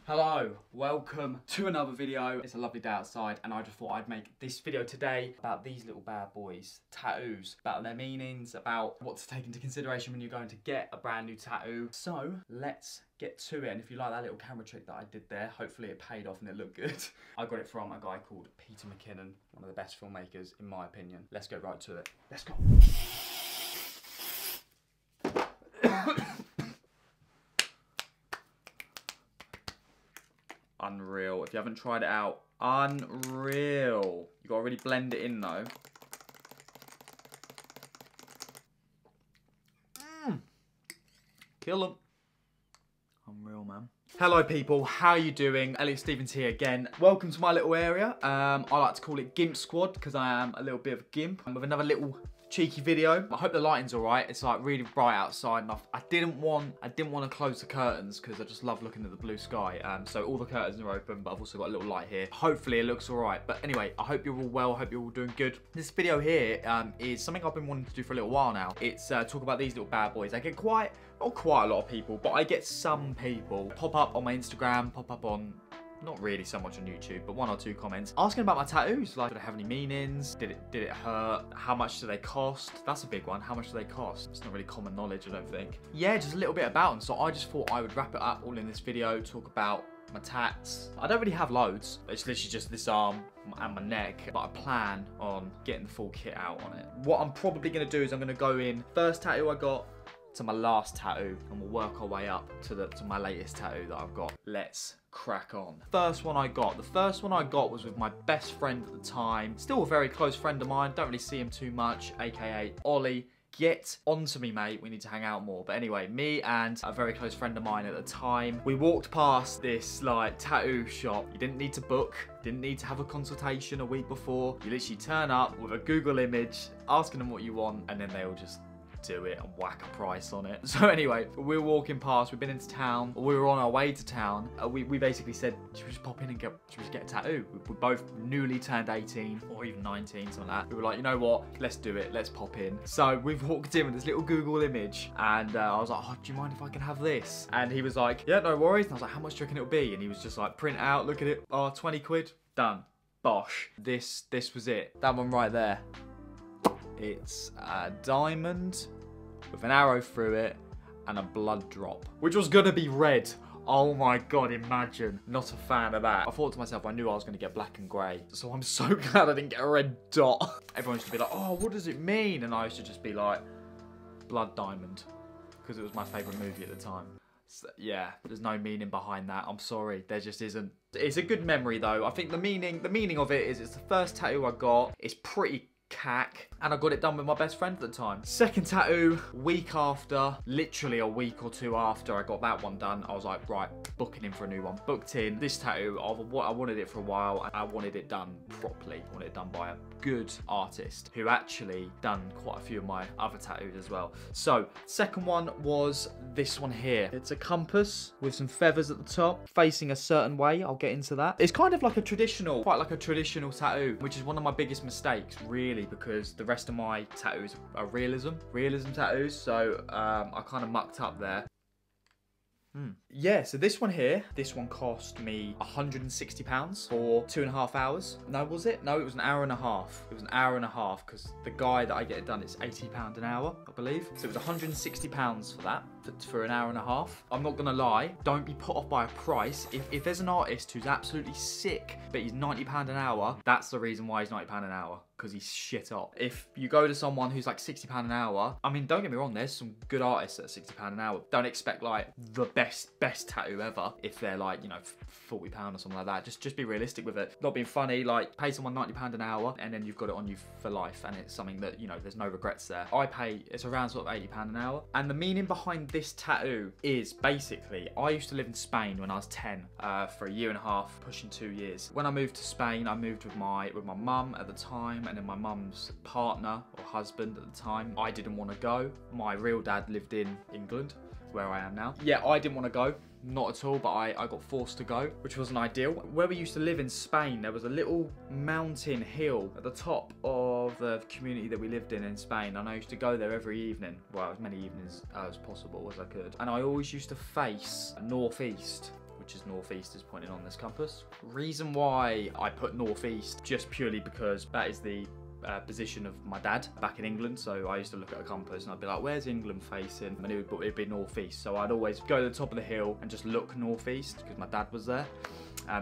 Hello, welcome to another video. It's a lovely day outside and I just thought I'd make this video today about these little bad boys, tattoos, about their meanings, about what to take into consideration when you're going to get a brand new tattoo. So let's get to it, and if you like that little camera trick that I did there, hopefully it paid off and it looked good. I got it from a guy called Peter McKinnon, one of the best filmmakers in my opinion. Let's go right to it. Let's go. Unreal. If you haven't tried it out, unreal. You gotta really blend it in though. Kill them. Unreal, man. Hello people, how are you doing? Elliot Stevens here again. Welcome to my little area. I like to call it Gimp Squad because I am a little bit of a gimp. With another little cheeky video. I hope the lighting's alright. It's like really bright outside and I didn't want to close the curtains because I just love looking at the blue sky. So all the curtains are open, but I've also got a little light here. Hopefully it looks alright. But anyway, I hope you're all well. I hope you're all doing good. This video here is something I've been wanting to do for a little while now. It's talk about these little bad boys. I get not quite a lot of people, but I get some people pop up on my Instagram, pop up on, not really so much on YouTube, but one or two comments asking about my tattoos. Like, do they have any meanings? Did it hurt? How much do they cost? That's a big one. How much do they cost? It's not really common knowledge, I don't think. Yeah, just a little bit about them. So I just thought I would wrap it up all in this video, talk about my tats. I don't really have loads. It's literally just this arm and my neck, but I plan on getting the full kit out on it. What I'm probably gonna do is I'm gonna go in first tattoo I got to my last tattoo, and we'll work our way up to my latest tattoo that I've got. Let's crack on. The first one I got was with my best friend at the time, still a very close friend of mine, don't really see him too much, aka Ollie. Get onto me, mate, we need to hang out more. But anyway, me and a very close friend of mine at the time, we walked past this like tattoo shop. You didn't need to book, didn't need to have a consultation a week before. You literally turn up with a Google image, asking them what you want, and then they'll just do it and whack a price on it. So anyway, we were walking past, we've been into town, we were on our way to town. We basically said, should we just pop in and get a tattoo? We both newly turned 18 or even 19, something like that. We were like, you know what, let's do it, let's pop in. So we've walked in with this little Google image and I was like, oh, do you mind if I can have this? And he was like, yeah, no worries. And I was like, how much do you reckon it'll be? And he was just like, print out, look at it, oh, 20 quid, done. Bosh. This was it. That one right there. It's a diamond with an arrow through it and a blood drop, which was gonna be red. Oh my god, imagine. Not a fan of that. I thought to myself, I knew I was gonna get black and grey, so I'm so glad I didn't get a red dot. Everyone used to be like, oh, what does it mean? And I used to just be like, blood diamond, because it was my favourite movie at the time. So, yeah, there's no meaning behind that. I'm sorry, there just isn't. It's a good memory though. I think the meaning of it is it's the first tattoo I got. It's pretty cack, and I got it done with my best friend at the time. Second tattoo, week after, literally a week or two after I got that one done, I was like, right, booking in for a new one. Booked in. This tattoo, I wanted it for a while, and I wanted it done properly. I wanted it done by a good artist who actually done quite a few of my other tattoos as well. So, second one was this one here. It's a compass with some feathers at the top, facing a certain way. I'll get into that. It's kind of like a traditional, quite like a traditional tattoo, which is one of my biggest mistakes, really, because the rest of my tattoos are realism tattoos, so I kind of mucked up there. Yeah, so this one here, this one cost me £160 for 2.5 hours. No, was it? No, it was an hour and a half. It was an hour and a half because the guy that I get it done, it's £80 an hour, I believe. So it was £160 for that, for an hour and a half. I'm not gonna lie, don't be put off by a price. If there's an artist who's absolutely sick, but he's £90 an hour, that's the reason why he's £90 an hour, because he's shit up. If you go to someone who's like £60 an hour, I mean, don't get me wrong, there's some good artists at £60 an hour. Don't expect like the best tattoo ever if they're like, you know, £40 or something like that. Just be realistic with it. Not being funny, like pay someone £90 an hour and then you've got it on you for life, and it's something that, you know, there's no regrets there. I pay, it's around sort of £80 an hour. And the meaning behind this tattoo is basically, I used to live in Spain when I was 10 for a year and a half, pushing 2 years. When I moved to Spain, I moved with my mum at the time, and then my mum's partner or husband at the time. I didn't want to go. My real dad lived in England, where I am now. Yeah, I didn't want to go. Not at all, but I got forced to go, which wasn't ideal. Where we used to live in Spain, there was a little mountain hill at the top of the community that we lived in Spain, and I used to go there every evening, well, as many evenings as possible as I could. And I always used to face northeast, which is northeast, is pointing on this compass. Reason why I put northeast, just purely because that is the position of my dad back in England. So I used to look at a compass and I'd be like, where's England facing? And it'd be northeast. So I'd always go to the top of the hill and just look northeast because my dad was there.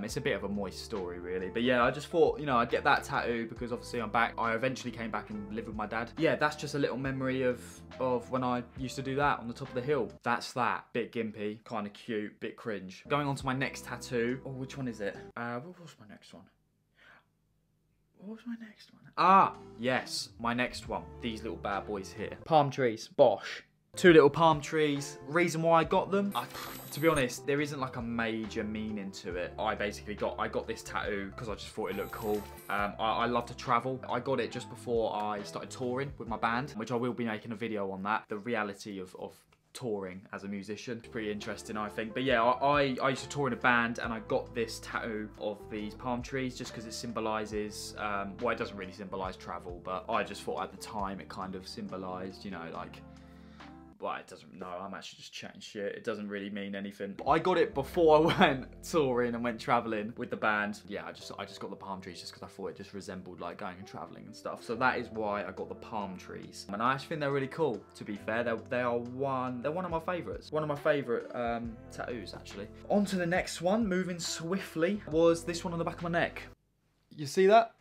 It's a bit of a moist story, really. But yeah, I just thought, you know, I'd get that tattoo because obviously I'm back. I eventually came back and lived with my dad. Yeah, that's just a little memory of when I used to do that on the top of the hill. That's that. Bit gimpy, kind of cute, bit cringe. Going on to my next tattoo. Oh, which one is it? What was my next one? What was my next one? Ah, yes, my next one. These little bad boys here. Palm trees. Bosh. 2 little palm trees. Reason why I got them? To be honest, there isn't like a major meaning to it. I got this tattoo because I just thought it looked cool. I love to travel. I got it just before I started touring with my band, which I will be making a video on that. The reality of touring as a musician. It's pretty interesting, I think. But yeah, I used to tour in a band and I got this tattoo of these palm trees just because it symbolises, well, it doesn't really symbolise travel, but I just thought at the time it kind of symbolised, you know, like, well, it doesn't, no, I'm actually just chatting shit. It doesn't really mean anything. I got it before I went touring and went traveling with the band. Yeah, I just got the palm trees just because I thought it just resembled like going and traveling and stuff. So that is why I got the palm trees. And I actually think they're really cool, to be fair. They're one of my favourites. One of my favourite tattoos, actually. On to the next one, moving swiftly, was this one on the back of my neck. You see that?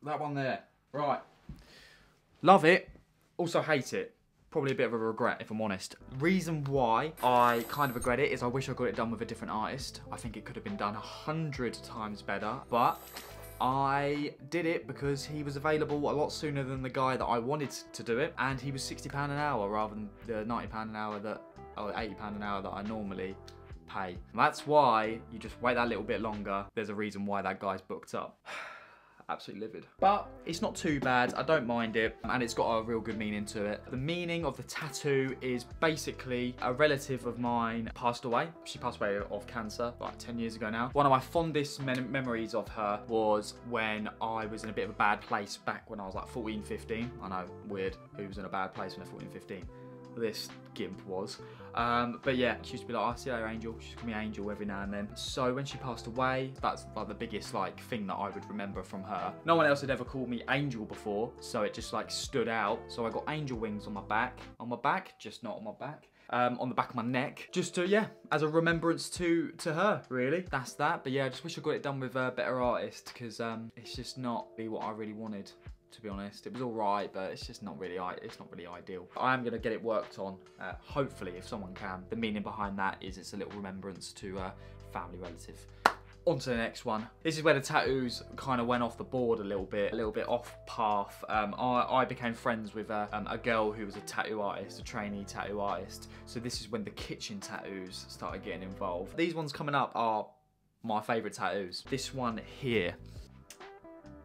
That one there. Right. Love it. Also hate it. Probably a bit of a regret, if I'm honest. Reason why I kind of regret it is I wish I got it done with a different artist. I think it could have been done 100 times better, but I did it because he was available a lot sooner than the guy that I wanted to do it, and he was £60 an hour rather than the £90 an hour that, or £80 an hour that I normally pay. And that's why you just wait that little bit longer. There's a reason why that guy's booked up. Absolutely livid. But it's not too bad, I don't mind it, and it's got a real good meaning to it. The meaning of the tattoo is basically a relative of mine passed away. She passed away of cancer like 10 years ago now. One of my fondest memories of her was when I was in a bit of a bad place back when I was like 14, 15. I know, weird, who was in a bad place when they're 14, 15. This gimp was. But yeah, she used to be like, I see her Angel. She used to call me Angel every now and then. So when she passed away, that's like the biggest like thing that I would remember from her. No one else had ever called me Angel before, so it just like stood out. So I got angel wings on my back, just not on my back. On the back of my neck, just to, yeah, as a remembrance to her, really. That's that. But yeah, I just wish I got it done with a better artist, because it's just not what I really wanted. To be honest, it was all right, but it's just not really, it's not really ideal. I am gonna get it worked on, hopefully, if someone can. The meaning behind that is it's a little remembrance to a family relative. On to the next one. This is where the tattoos kind of went off the board a little bit off path. I became friends with a girl who was a tattoo artist, a trainee tattoo artist. So this is when the kitchen tattoos started getting involved. These ones coming up are my favourite tattoos. This one here.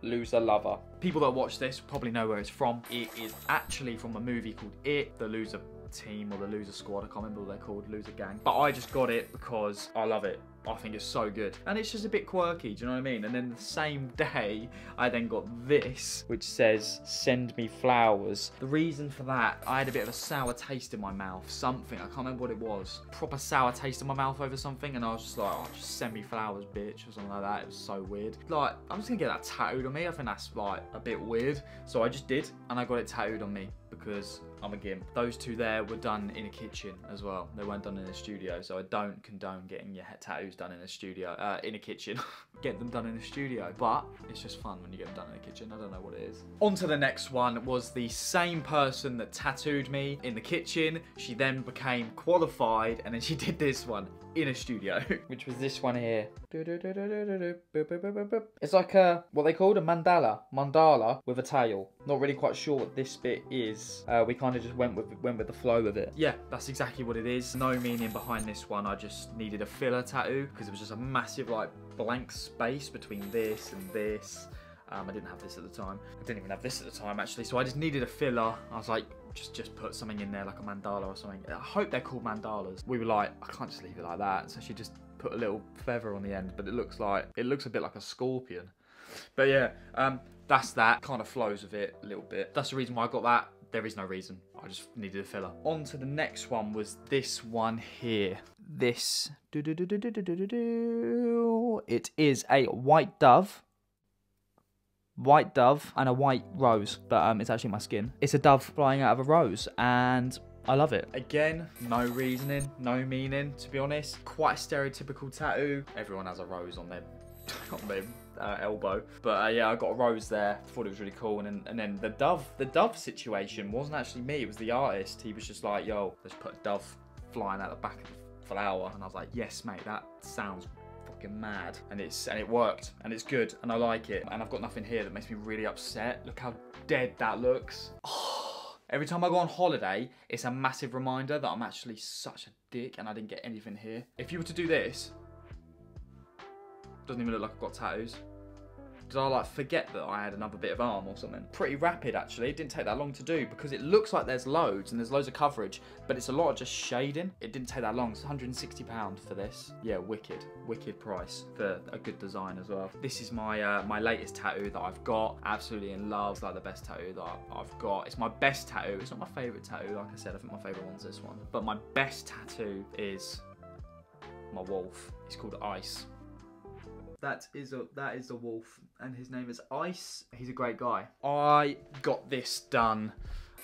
Loser Lover. People that watch this probably know where it's from. It is actually from a movie called It, the Loser Team or the Loser Squad, I can't remember what they're called, Loser Gang. But I just got it because I love it. I think it's so good. And it's just a bit quirky, do you know what I mean? And then the same day, I then got this, which says, send me flowers. The reason for that, I had a bit of a sour taste in my mouth, something, I can't remember what it was. Proper sour taste in my mouth over something, and I was just like, oh, just send me flowers, bitch, or something like that. It was so weird. Like, I'm just gonna get that tattooed on me. I think that's like a bit weird. So I just did, and I got it tattooed on me because I'm a gimp. Those two there were done in a kitchen as well. They weren't done in a studio, so I don't condone getting your tattoos done in a studio, in a kitchen. Get them done in a studio, but it's just fun when you get them done in a kitchen. I don't know what it is. On to the next one was the same person that tattooed me in the kitchen. She then became qualified, and then she did this one in a studio, which was this one here. It's like a, what they called a mandala with a tail. Not really quite sure what this bit is. We kind of just went with the flow of it. Yeah, that's exactly what it is. No meaning behind this one. I just needed a filler tattoo because it was just a massive like blank space between this and this. I didn't have this at the time. I didn't even have this at the time actually. So I just needed a filler. I was like, just put something in there like a mandala or something. I hope they're called mandalas. We were like, I can't just leave it like that. So she just put a little feather on the end, but it looks a bit like a scorpion. But yeah, that's that. Kind of flows with it a little bit. That's the reason why I got that. There is no reason. I just needed a filler. On to the next one was this one here. this. It is a white dove. White dove and a white rose, but it's actually my skin. It's a dove flying out of a rose, and I love it. Again, no reasoning, no meaning, to be honest. Quite a stereotypical tattoo. Everyone has a rose on their elbow, but yeah, I got a rose there. Thought it was really cool, and then the dove situation wasn't actually me. It was the artist. He was just like, "Yo, let's put a dove flying out the back of the flower," and I was like, "Yes, mate, that sounds mad," and it worked, and it's good, and I like it. And I've got nothing here that makes me really upset. Look how dead that looks. Oh, every time I go on holiday, it's a massive reminder that I'm actually such a dick and I didn't get anything here. If you were to do this, doesn't even look like I've got tattoos. Did I like forget that I had another bit of arm or something? Pretty rapid actually. It didn't take that long to do because it looks like there's loads and there's loads of coverage, but it's a lot of just shading. It didn't take that long. It's £160 for this. Yeah, wicked price for a good design as well. This is my my latest tattoo that I've got. Absolutely in love. It's like the best tattoo that I've got. It's my best tattoo. It's not my favourite tattoo. Like I said, I think my favourite one's this one. But my best tattoo is my wolf. It's called Ice. That is a wolf, and his name is Ice. He's a great guy. I got this done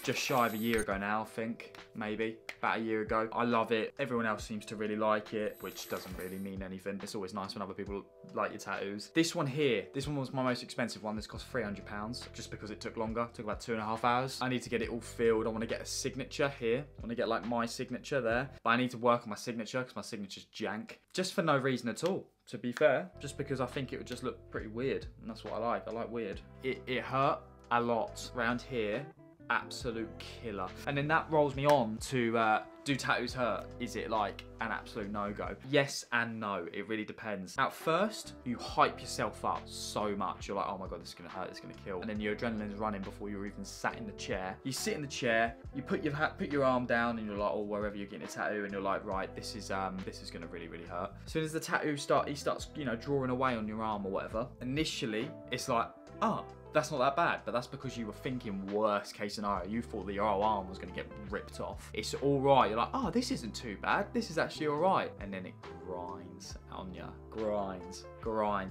just shy of a year ago now, I think, maybe about a year ago. I love it. Everyone else seems to really like it, which doesn't really mean anything. It's always nice when other people like your tattoos. This one here, this one was my most expensive one. This cost £300 just because it took longer. It took about 2.5 hours. I need to get it all filled. I want to get a signature here. I want to get like my signature there, but I need to work on my signature because my signature's jank, just for no reason at all. To be fair, just because I think it would just look pretty weird, and that's what I like. I like weird. It hurt a lot around here. Absolute killer. And then that rolls me on to do tattoos hurt? Is it like an absolute no-go? Yes and no, it really depends. At first, you hype yourself up so much. You're like, oh my God, this is gonna hurt, this is gonna kill. And then your adrenaline's running before you're even sat in the chair. You sit in the chair, you put your arm down, and you're like, oh, wherever you're getting a tattoo, and you're like, right, this is gonna really, really hurt. As soon as the tattoo starts, you know, drawing away on your arm or whatever, initially, it's like, oh, that's not that bad, but that's because you were thinking worst case scenario. You thought that your arm was going to get ripped off. It's all right. You're like, oh, this isn't too bad. This is actually all right. And then it grinds on you. Grinds.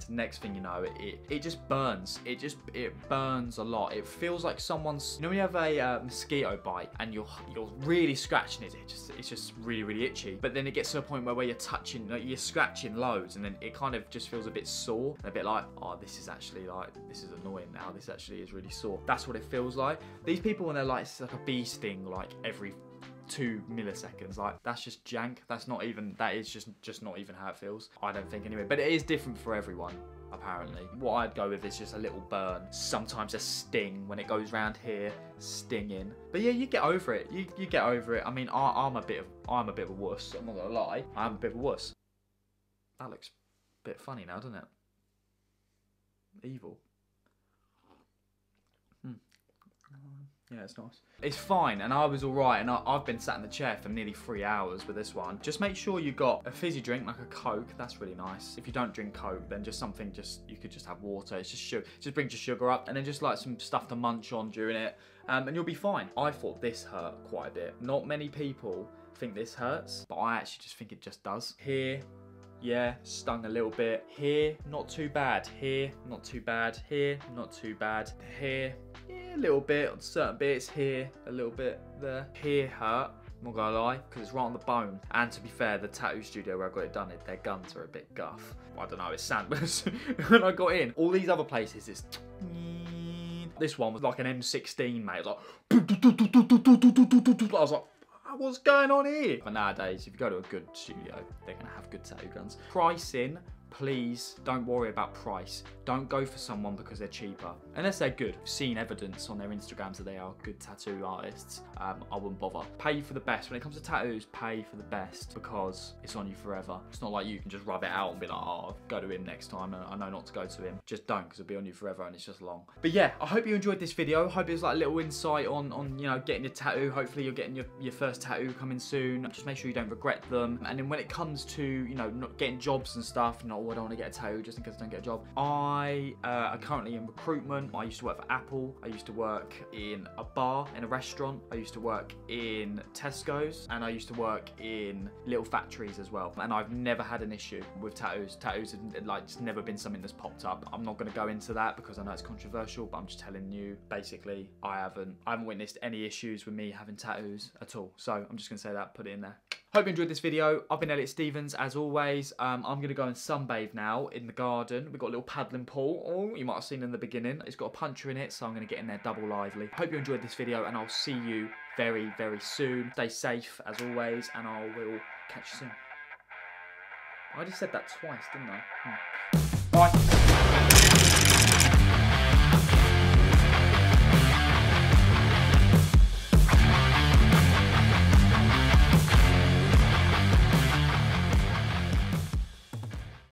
Next thing you know, it just burns. It burns a lot. It feels like someone's, you know when you have a mosquito bite and you're really scratching it, it's just really, really itchy. But then it gets to a point where you're touching, like you're scratching loads, and then it kind of just feels a bit sore and a bit like, oh, this is actually like, this is annoying now. This actually is really sore. That's what it feels like. These people, when they're like, it's like a bee sting, like every 2 milliseconds, like that's just jank. That is just not even how it feels, I don't think, anyway. But it is different for everyone, apparently. What I'd go with is just a little burn, sometimes a sting when it goes round here, stinging. But yeah, you get over it. You get over it. I mean, I'm a bit of a wuss, I'm not gonna lie. I'm a bit of a wuss. That looks a bit funny now, doesn't it? Evil. Yeah, it's nice. It's fine, and I was alright, and I've been sat in the chair for nearly 3 hours with this one. Just make sure you got a fizzy drink, like a Coke. That's really nice. If you don't drink Coke, then just something, you could just have water. It's just sugar. Just brings your sugar up, and then just like some stuff to munch on during it, and you'll be fine. I thought this hurt quite a bit. Not many people think this hurts, but I actually just think it just does. Here, yeah, stung a little bit. Here, not too bad. Here, not too bad. Here, not too bad. Here, yeah, a little bit on certain bits. Here, a little bit there. Here hurt, I'm not gonna lie, because it's right on the bone. And to be fair, the tattoo studio where I got it done, their guns are a bit guff. I don't know, it's sandals. When I got in, all these other places, it's... This one was like an M16, mate. It was like... I was like, what's going on here? But nowadays, if you go to a good studio, they're gonna have good tattoo guns. Pricing, please don't worry about price. Don't go for someone because they're cheaper. Unless they're good. I've seen evidence on their Instagrams that they are good tattoo artists. I wouldn't bother. Pay for the best. When it comes to tattoos, pay for the best because it's on you forever. It's not like you can just rub it out and be like, oh, I'll go to him next time and I know not to go to him. Just don't, because it'll be on you forever and it's just long. But yeah, I hope you enjoyed this video. I hope it was like a little insight on you know, getting your tattoo. Hopefully you're getting your first tattoo coming soon. Just make sure you don't regret them. And then when it comes to, you know, not getting jobs and stuff, you know, oh, I don't want to get a tattoo just in case I don't get a job. I are currently in recruitment. I used to work for Apple. I used to work in a bar, in a restaurant. I used to work in Tesco's, and I used to work in little factories as well. And I've never had an issue with tattoos. Tattoos have like just never been something that's popped up. I'm not going to go into that because I know it's controversial, but I'm just telling you, basically, I haven't witnessed any issues with me having tattoos at all. So I'm just going to say that, put it in there. Hope you enjoyed this video. I've been Elliot Stevens, as always. I'm going to go and sunbathe now in the garden. We've got a little paddling pool. Oh, you might have seen in the beginning. It's got a puncher in it, so I'm going to get in there double lively. Hope you enjoyed this video, and I'll see you very, very soon. Stay safe, as always, and I will catch you soon. I just said that twice, didn't I? Bye.